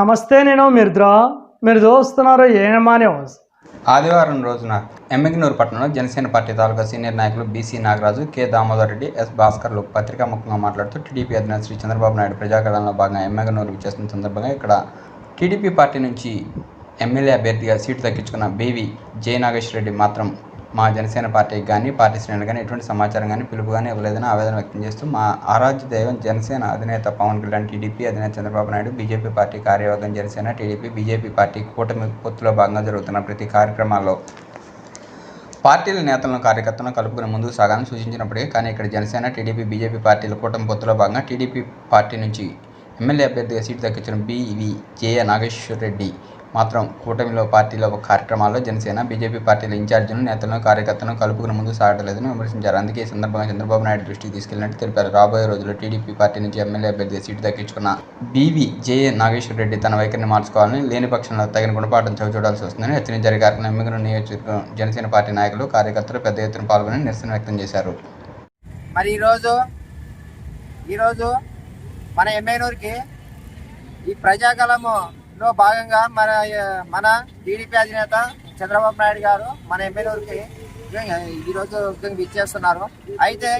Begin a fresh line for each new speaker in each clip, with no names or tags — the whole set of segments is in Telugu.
నమస్తే, నేను మిర్ద్రా. మీరు చూస్తున్నారు ఏఎన్ఎం న్యూస్.
ఆదివారం రోజున ఎమ్మిగనూరు పట్టణంలో జనసేన పార్టీ తాలూకా సీనియర్ నాయకులు BC Nagaraju, K Damodar Reddy, S భాస్కర్లు పత్రికాముఖంగా మాట్లాడుతూ టీడీపీ అధినేత శ్రీ చంద్రబాబు నాయుడు ప్రజాకళంలో భాగంగా ఎమ్మిగనూరు చేస్తున్న సందర్భంగా ఇక్కడ టీడీపీ పార్టీ నుంచి ఎమ్మెల్యే అభ్యర్థిగా సీటు దక్కించుకున్న బీవీ జయ నాగేశ్వర రెడ్డి మాత్రం మా జనసేన పార్టీకి కానీ పార్టీ శ్రేణులు కానీ ఎటువంటి సమాచారం కానీ పిలుపు కానీ ఇవ్వలేదని ఆవేదన వ్యక్తం చేస్తూ మా ఆరాధ్య దైవం జనసేన అధినేత పవన్ కళ్యాణ్, టీడీపీ అధినేత చంద్రబాబు నాయుడు, బీజేపీ పార్టీ కార్యవర్గం జనసేన, టీడీపీ, బీజేపీ పార్టీ కూటమి పొత్తులో భాగంగా జరుగుతున్న ప్రతి కార్యక్రమాల్లో పార్టీల నేతలను, కార్యకర్తలను కలుపుకుని ముందుకు సాగాలని సూచించినప్పటికీ కానీ ఇక్కడ జనసేన, టీడీపీ, బీజేపీ పార్టీల కూటమి పొత్తులో భాగంగా టీడీపీ పార్టీ నుంచి ఎమ్మెల్యే అభ్యర్థిగా సీటు దక్కించిన బీవీ జయ నాగేశ్వర రెడ్డి మాత్రం కూటమిలో పార్టీలో కార్యక్రమాల్లో జనసేన, బీజేపీ పార్టీల ఇన్ఛార్జీలను, నేతలను, కార్యకర్తలను కలుపుకుని ముందుకు సాగలేదని విమర్శించారు. అందుకే ఈ సందర్భంగా చంద్రబాబు నాయుడు దృష్టికి తీసుకెళ్లినట్టు తెలిపారు. రాబోయే రోజుల్లో టీడీపీ పార్టీ నుంచి ఎమ్మెల్యే అభ్యర్థిగా సీటు దక్కించుకున్న బీవీ జయ నాగేశ్వర రెడ్డి తన వైఖరిని మార్చుకోవాలని, లేని పక్షంలో తగిన గుణపాఠం చవిచూడాల్సి వస్తుందని హెచ్చరించారు. కార్యక్రమం ఎమ్మిగనూరు నియోజకవర్గం జనసేన పార్టీ నాయకులు, కార్యకర్తలు పెద్ద ఎత్తున పాల్గొని నిరసన వ్యక్తం చేశారు.
మరి ఈరోజు మన ఎమ్మెగనూరుకి ఈ ప్రజాకళములో భాగంగా మన టీడీపీ అధినేత చంద్రబాబు నాయుడు గారు మన ఎమ్మెగనూరుకి ఈరోజు విచ్చేస్తున్నారు. అయితే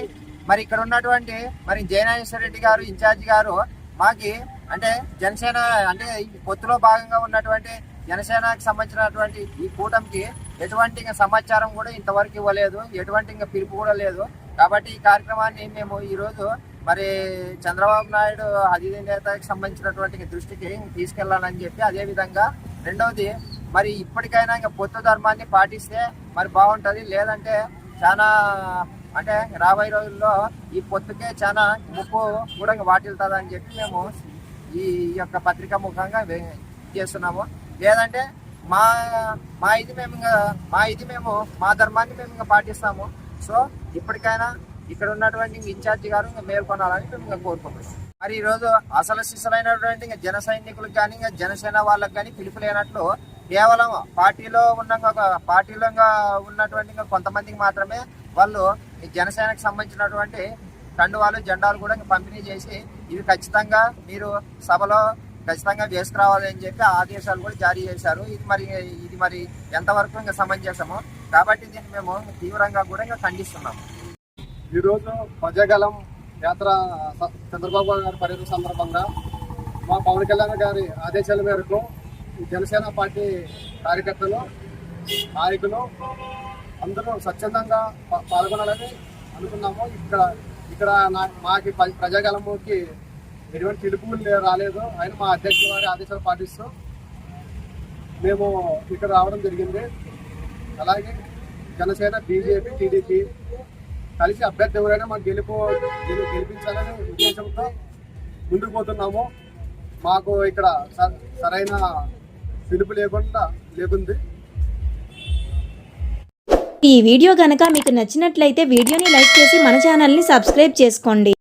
మరి ఇక్కడ ఉన్నటువంటి జయనాగేశ్వర రెడ్డి గారు ఇన్ఛార్జి గారు మాకి అంటే జనసేన అంటే పొత్తులో భాగంగా ఉన్నటువంటి జనసేనకి సంబంధించినటువంటి ఈ కూటమికి ఎటువంటి సమాచారం కూడా ఇంతవరకు ఇవ్వలేదు, ఎటువంటి పిలుపు కూడా లేదు. కాబట్టి ఈ కార్యక్రమాన్ని మేము ఈరోజు మరి చంద్రబాబు నాయుడు అధినేతకి సంబంధించినటువంటి దృష్టికి తీసుకెళ్లాలని చెప్పి, అదేవిధంగా రెండవది మరి ఇప్పటికైనా పొత్తు ధర్మాన్ని పాటిస్తే మరి బాగుంటుంది, లేదంటే చాలా అంటే రాబోయే రోజుల్లో ఈ పొత్తుకే చాలా ముప్పు కూడా వాటిల్తుంది అని చెప్పి మేము ఈ యొక్క పత్రికా ముఖంగా చేస్తున్నాము. లేదంటే మా ధర్మాన్ని మేము ఇంకా పాటిస్తాము. సో ఇప్పటికైనా ఇక్కడ ఉన్నటువంటి ఇన్ఛార్జి గారు మేల్కొనాలని మేము కోరుకుంటున్నాం. మరి ఈరోజు అసలు సిసలైనటువంటి జన సైనికులకు కానీ జనసేన వాళ్ళకి కానీ పిలుపు లేనట్లు కేవలం పార్టీలో ఉన్నటువంటి కొంతమందికి మాత్రమే వాళ్ళు ఈ జనసేనకు సంబంధించినటువంటి కండువాలు, జెండాలు కూడా పంపిణీ చేసి ఇవి ఖచ్చితంగా మీరు సభలో ఖచ్చితంగా వేసుకురావాలని చెప్పి ఆదేశాలు కూడా జారీ చేశారు. ఇది మరి ఎంతవరకు ఇంకా సమంజసము, కాబట్టి దీన్ని మేము తీవ్రంగా కూడా ఇంకా ఖండిస్తున్నాము.
ఈరోజు ప్రజాగలం యాత్ర చంద్రబాబు గారి పర్యటన సందర్భంగా మా పవన్ కళ్యాణ్ గారి ఆదేశాల మేరకు జనసేన పార్టీ కార్యకర్తలు, నాయకులు అందరూ స్వచ్ఛందంగా పాల్గొనాలని అనుకున్నాము. ఇక్కడ మాకి ప్రజాగలంకి ఎటువంటి పిలుపులు రాలేదు. ఆయన మా అధ్యక్షుల వారి ఆదేశాలు పాటిస్తూ మేము ఇక్కడ రావడం జరిగింది. అలాగే జనసేన, బీజేపీ, టీడీపీ కలిసి అభ్యర్థి ఎవరైనా మాకు గెలిపించాలనే ఉద్దేశంతో ముందుకు పోతున్నాము. మాకు ఇక్కడ సరైన పిలుపు లేకుంది.
ఈ వీడియో గనక మీకు నచ్చినట్లయితే వీడియోని లైక్ చేసి మన ఛానల్ని సబ్స్క్రైబ్ చేసుకోండి.